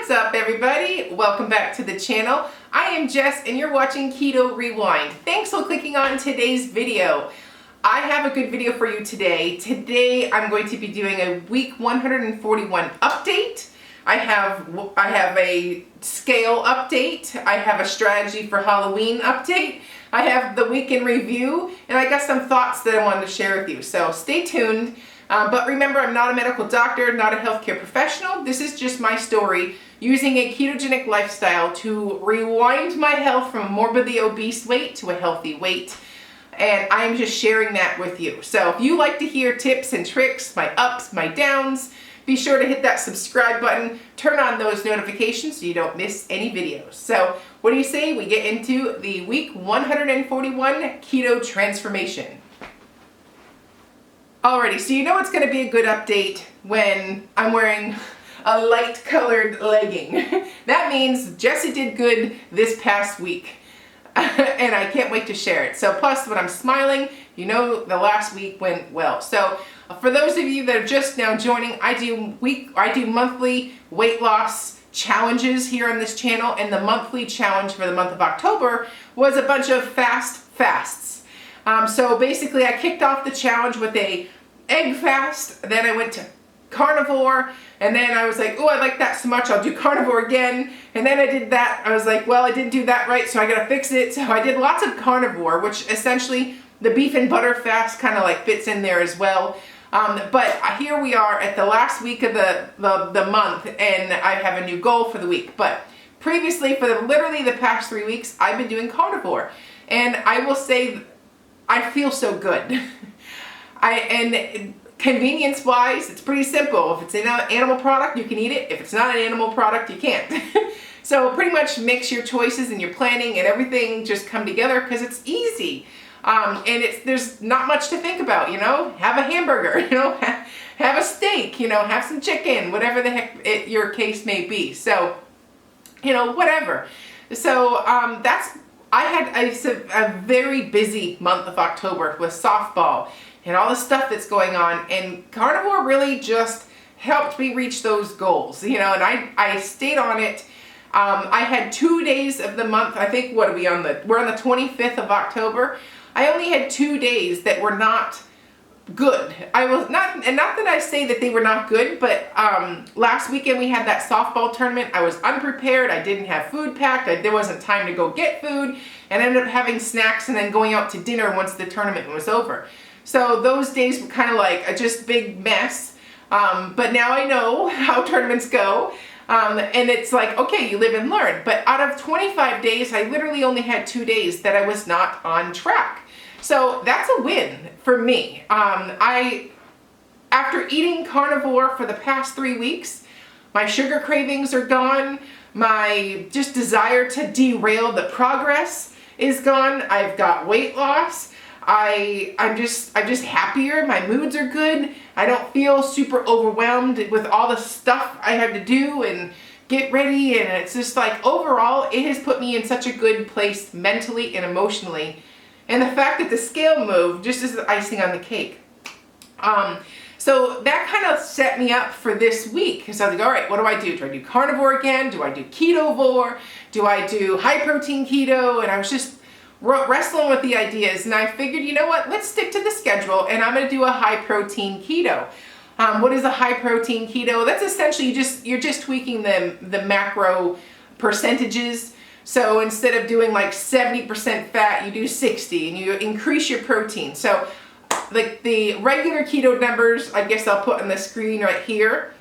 What's up, everybody? Welcome back to the channel. I am Jess and you're watching Keto Rewind. Thanks for clicking on today's video. I have a good video for you today. Today I'm going to be doing a week 141 update. I have a scale update. I have a strategy for Halloween update. I have the week in review, and I got some thoughts that I wanted to share with you. So stay tuned. But remember, I'm not a medical doctor, not a healthcare professional. This is just my story using a ketogenic lifestyle to rewind my health from a morbidly obese weight to a healthy weight. And I'm just sharing that with you. So if you like to hear tips and tricks, my ups, my downs, be sure to hit that subscribe button, turn on those notifications so you don't miss any videos. So what do you say we get into the week 141 keto transformation? Alrighty, so you know it's going to be a good update when I'm wearing a light colored legging. That means Jessie did good this past week. And I can't wait to share it. So plus when I'm smiling, you know the last week went well. So for those of you that are just now joining, I do monthly weight loss challenges here on this channel, and the monthly challenge for the month of October was a bunch of fasts. So basically I kicked off the challenge with a egg fast, then I went to carnivore, and then I was like, oh, I like that so much, I'll do carnivore again. And then I did that, I was like, well, I didn't do that right, so I gotta fix it. So I did lots of carnivore, which essentially the beef and butter fast kind of like fits in there as well. But here we are at the last week of the month, and I have a new goal for the week. But previously, for literally the past 3 weeks, I've been doing carnivore. And I will say, I feel so good. And convenience-wise, it's pretty simple. If it's an animal product, you can eat it. If it's not an animal product, you can't. So pretty much makes your choices and your planning and everything just come together because it's easy. And there's not much to think about, you know? Have a hamburger, you know? Have a steak, you know? Have some chicken, whatever the heck your case may be. So, you know, whatever. So I had a very busy month of October with softball and all the stuff that's going on, and carnivore really just helped me reach those goals, you know, and I stayed on it. I had 2 days of the month, I think, we're on the 25th of October. I only had 2 days that were not good. And not that I say that they were not good, but last weekend we had that softball tournament. I was unprepared. I didn't have food packed. There wasn't time to go get food, and I ended up having snacks and then going out to dinner once the tournament was over. So those days were kind of like a just big mess. But now I know how tournaments go. And it's like, okay, you live and learn. But out of 25 days, I literally only had 2 days that I was not on track. So that's a win for me. After eating carnivore for the past 3 weeks, my sugar cravings are gone. My just desire to derail the progress is gone. I've got weight loss. I'm just happier. My moods are good. I don't feel super overwhelmed with all the stuff I had to do and get ready. And it's just like, overall, it has put me in such a good place mentally and emotionally. And the fact that the scale moved just is the icing on the cake. So that kind of set me up for this week. Because I was like, all right, what do I do? Do I do carnivore again? Do I do ketovore? Do I do high protein keto? And I was just wrestling with the ideas, and I figured, you know what, let's stick to the schedule, and I'm going to do a high protein keto. What is a high protein keto? That's essentially you're just tweaking the macro percentages. So instead of doing like 70% fat, you do 60, and you increase your protein. So like the regular keto numbers, I guess I'll put on the screen right here.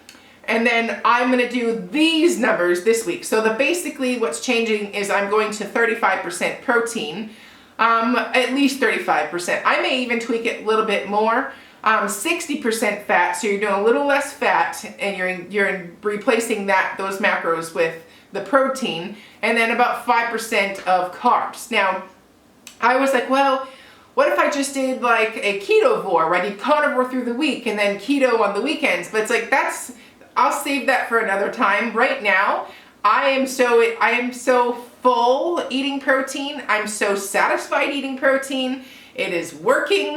And then I'm going to do these numbers this week. So basically what's changing is I'm going to 35% protein, at least 35%. I may even tweak it a little bit more. 60% fat, so you're doing a little less fat, and you're replacing those macros with the protein, and then about 5% of carbs. Now, I was like, well, what if I just did like a ketovore, where I did carnivore through the week and then keto on the weekends? But it's like, I'll save that for another time. Right now, I am so full eating protein. I'm so satisfied eating protein. It is working.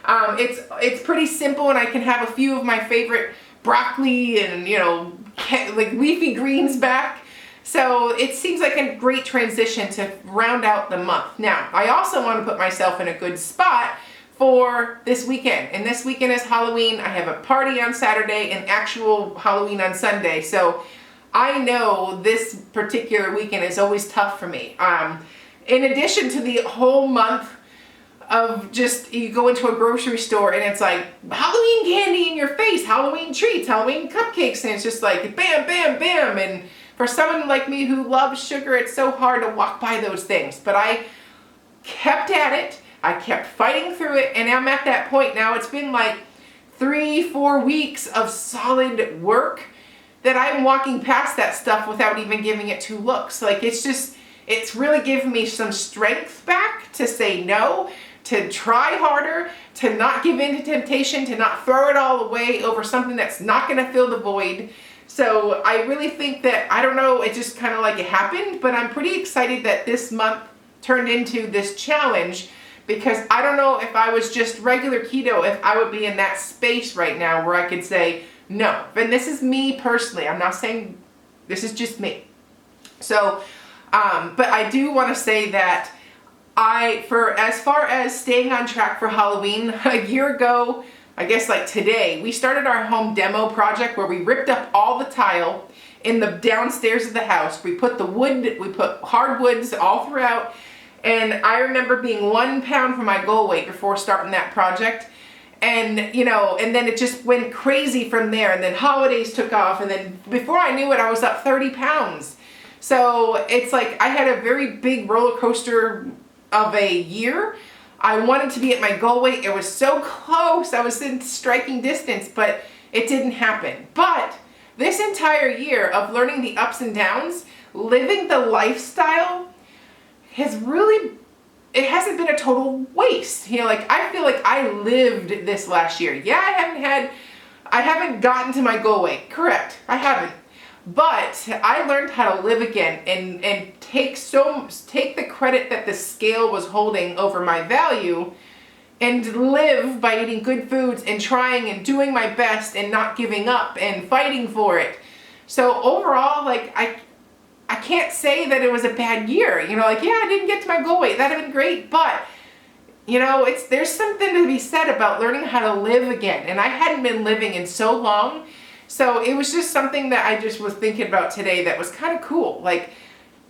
It's pretty simple, and I can have a few of my favorite broccoli and, you know, like leafy greens back. So it seems like a great transition to round out the month. Now, I also want to put myself in a good spot for this weekend. And this weekend is Halloween. I have a party on Saturday and actual Halloween on Sunday. So I know this particular weekend is always tough for me. In addition to the whole month of just, you go into a grocery store and it's like Halloween candy in your face, Halloween treats, Halloween cupcakes, and it's just like bam, bam, bam. And for someone like me who loves sugar, it's so hard to walk by those things. But I kept at it. I kept fighting through it, and I'm at that point now. It's been like 3-4 weeks of solid work that I'm walking past that stuff without even giving it 2 looks. Like it's really given me some strength back to say no, to try harder, to not give in to temptation, to not throw it all away over something that's not gonna fill the void. So I really think that, I don't know, it just kind of like it happened, but I'm pretty excited that this month turned into this challenge, because I don't know if I was just regular keto, if I would be in that space right now where I could say no. And this is me personally. I'm not saying, this is just me. So, but I do want to say that for as far as staying on track for Halloween, a year ago, I guess like today, we started our home demo project where we ripped up all the tile in the downstairs of the house. We put the wood, we put hardwoods all throughout. And I remember being 1 pound from my goal weight before starting that project. And, you know, and then it just went crazy from there. And then holidays took off. And then before I knew it, I was up 30 pounds. So it's like I had a very big roller coaster of a year. I wanted to be at my goal weight. It was so close. I was in striking distance, but it didn't happen. But this entire year of learning the ups and downs, living the lifestyle, has really, it hasn't been a total waste. You know, like I feel like I lived this last year. Yeah, I haven't gotten to my goal weight. Correct, I haven't. But I learned how to live again and take the credit that the scale was holding over my value and live by eating good foods and trying and doing my best and not giving up and fighting for it. So overall, like I can't say that it was a bad year. You know, like, yeah, I didn't get to my goal weight. That'd have been great. But, you know, there's something to be said about learning how to live again. And I hadn't been living in so long. So it was just something that I just was thinking about today that was kind of cool. Like,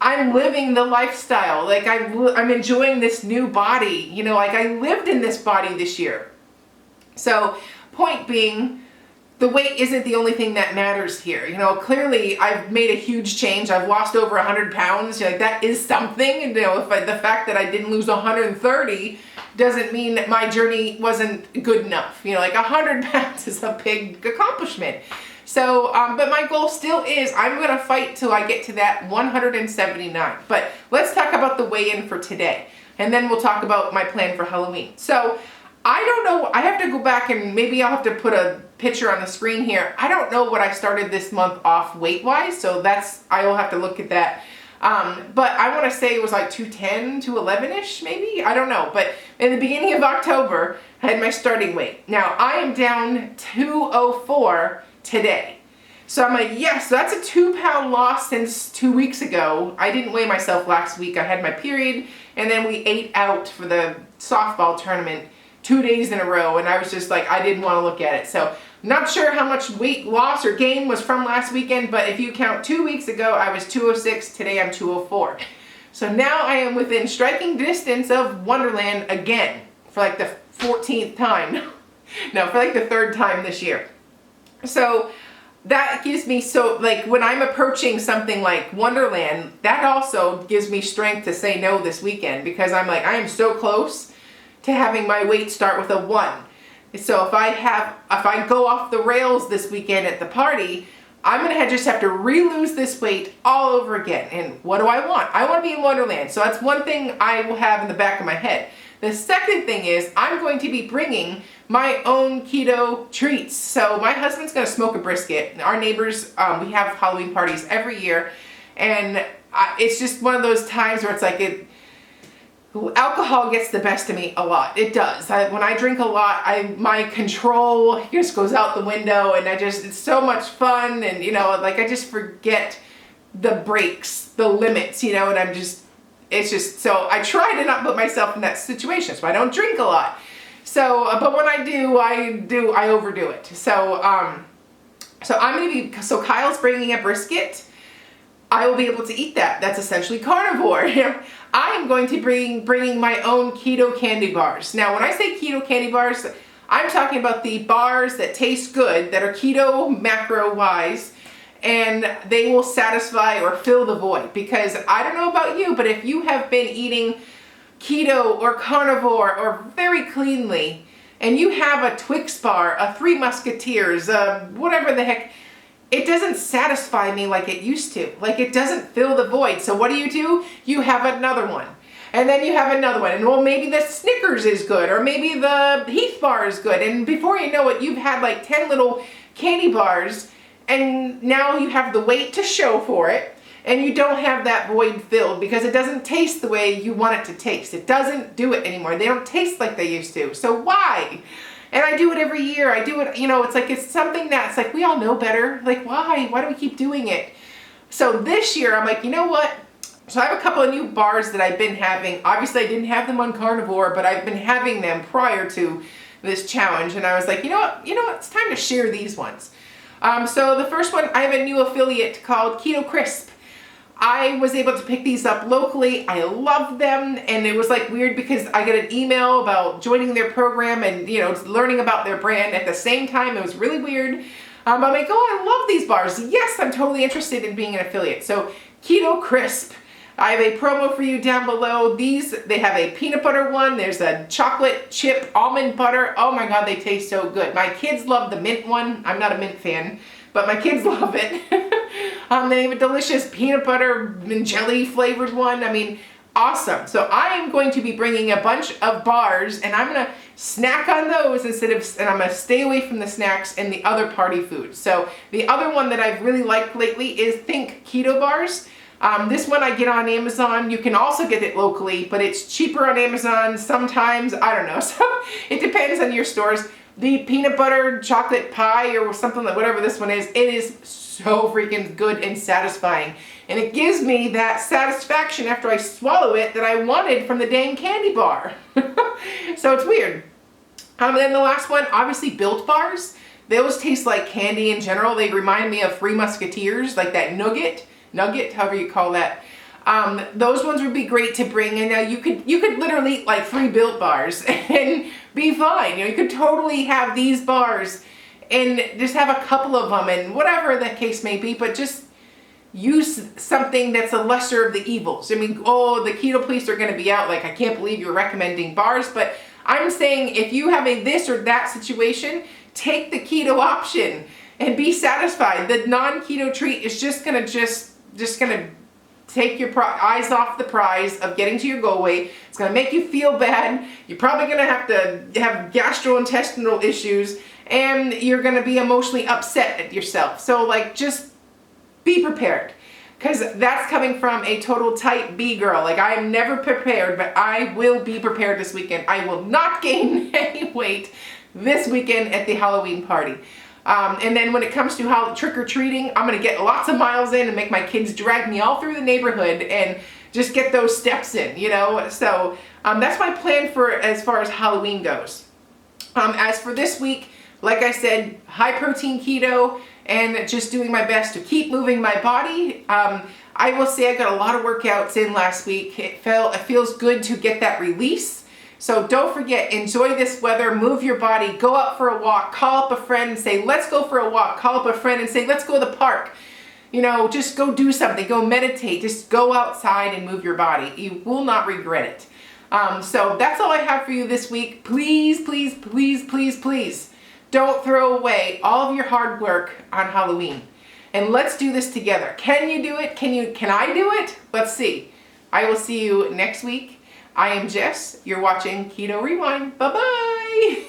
I'm living the lifestyle. Like, I'm enjoying this new body. You know, like I lived in this body this year. So, point being, the weight isn't the only thing that matters here. You know, clearly I've made a huge change. I've lost over 100 pounds. Like that is something. And you know, the fact that I didn't lose 130 doesn't mean that my journey wasn't good enough. You know, like 100 pounds is a big accomplishment. So, but my goal still is I'm going to fight till I get to that 179. But let's talk about the weigh-in for today. And then we'll talk about my plan for Halloween. So, I don't know, I have to go back and maybe I'll have to put a picture on the screen here. I don't know what I started this month off weight-wise, so I will have to look at that. But I want to say it was like 210, 211-ish maybe? I don't know. But in the beginning of October, I had my starting weight. Now, I am down 204 today. So I'm like, yes, that's a 2-pound loss since 2 weeks ago. I didn't weigh myself last week. I had my period, and then we ate out for the softball tournament 2 days in a row, and I was just like, I didn't want to look at it. So not sure how much weight loss or gain was from last weekend, but if you count 2 weeks ago, I was 206. Today I'm 204. So now I am within striking distance of Wonderland again for like the 14th time. No, for like the 3rd time this year. So that gives me, so like when I'm approaching something like Wonderland, that also gives me strength to say no this weekend, because I'm like, I am so close to having my weight start with a 1. So if I go off the rails this weekend at the party, I'm gonna just have to re-lose this weight all over again. And what do I want? I want to be in Wonderland. So that's one thing I will have in the back of my head. The second thing is I'm going to be bringing my own keto treats. So my husband's gonna smoke a brisket. Our neighbors, we have Halloween parties every year, and it's just one of those times where it's like alcohol gets the best of me a lot. It does. When I drink a lot, my control just goes out the window, and it's so much fun, and like I just forget the breaks, the limits, and so I try to not put myself in that situation, so I don't drink a lot. So, but when I do, I overdo it. So, so Kyle's bringing a brisket. I will be able to eat that. That's essentially carnivore. I am going to bringing my own keto candy bars. Now, when I say keto candy bars, I'm talking about the bars that taste good, that are keto macro wise, and they will satisfy or fill the void. Because I don't know about you, but if you have been eating keto or carnivore or very cleanly, and you have a Twix bar, a Three Musketeers, whatever the heck, it doesn't satisfy me like it used to. Like, it doesn't fill the void. So what do? You have another one. And then you have another one. And well, maybe the Snickers is good, or maybe the Heath bar is good. And before you know it, you've had like 10 little candy bars, and now you have the weight to show for it, and you don't have that void filled because it doesn't taste the way you want it to taste. It doesn't do it anymore. They don't taste like they used to. So why? And I do it every year. I do it, it's like, it's something that's like, we all know better. Like, why? Why do we keep doing it? So this year, I'm like, you know what? So I have a couple of new bars that I've been having. Obviously, I didn't have them on carnivore, but I've been having them prior to this challenge. And I was like, you know what? It's time to share these ones. So the first one, I have a new affiliate called Keto Crisp. I was able to pick these up locally. I love them, and it was like weird because I got an email about joining their program and learning about their brand at the same time. It was really weird. I'm like, oh, I love these bars. Yes, I'm totally interested in being an affiliate. So Keto Crisp. I have a promo for you down below. They have a peanut butter one. There's a chocolate chip almond butter. Oh my God, they taste so good. My kids love the mint one. I'm not a mint fan, but my kids love it. They have a delicious peanut butter and jelly flavored one. I mean, awesome. So I am going to be bringing a bunch of bars, and I'm going to snack on those and I'm going to stay away from the snacks and the other party foods. So the other one that I've really liked lately is Think Keto Bars. This one I get on Amazon. You can also get it locally, but it's cheaper on Amazon sometimes. I don't know. So it depends on your stores. The peanut butter chocolate pie or something like whatever this one is, it is so freaking good and satisfying. And it gives me that satisfaction after I swallow it that I wanted from the dang candy bar. So it's weird. And then the last one, obviously Built Bars. Those taste like candy in general. They remind me of Three Musketeers, like that nugget, however you call that. Those ones would be great to bring, and you could literally eat like 3 Built Bars and be fine. You could totally have these bars and just have a couple of them and whatever the case may be, but just use something that's a lesser of the evils. I mean, oh, the keto police are going to be out. Like, I can't believe you're recommending bars, but I'm saying if you have a this or that situation, take the keto option and be satisfied. The non-keto treat is just gonna take your eyes off the prize of getting to your goal weight. It's gonna make you feel bad. You're probably gonna have to have gastrointestinal issues, and you're gonna be emotionally upset at yourself. So like, just be prepared, because that's coming from a total type B girl. Like, I am never prepared, but I will be prepared this weekend. I will not gain any weight this weekend at the Halloween party. And then when it comes to trick-or-treating, I'm going to get lots of miles in and make my kids drag me all through the neighborhood and just get those steps in, So that's my plan for as far as Halloween goes. As for this week, like I said, high protein keto and just doing my best to keep moving my body. I will say I got a lot of workouts in last week. It feels good to get that release. So don't forget, enjoy this weather, move your body, go out for a walk, call up a friend and say, let's go for a walk. Call up a friend and say, let's go to the park. Just go do something, go meditate, just go outside and move your body. You will not regret it. So that's all I have for you this week. Please, please, please, please, please, don't throw away all of your hard work on Halloween. And let's do this together. Can you do it? Can I do it? Let's see. I will see you next week. I am Jess. You're watching Keto Rewind. Bye-bye.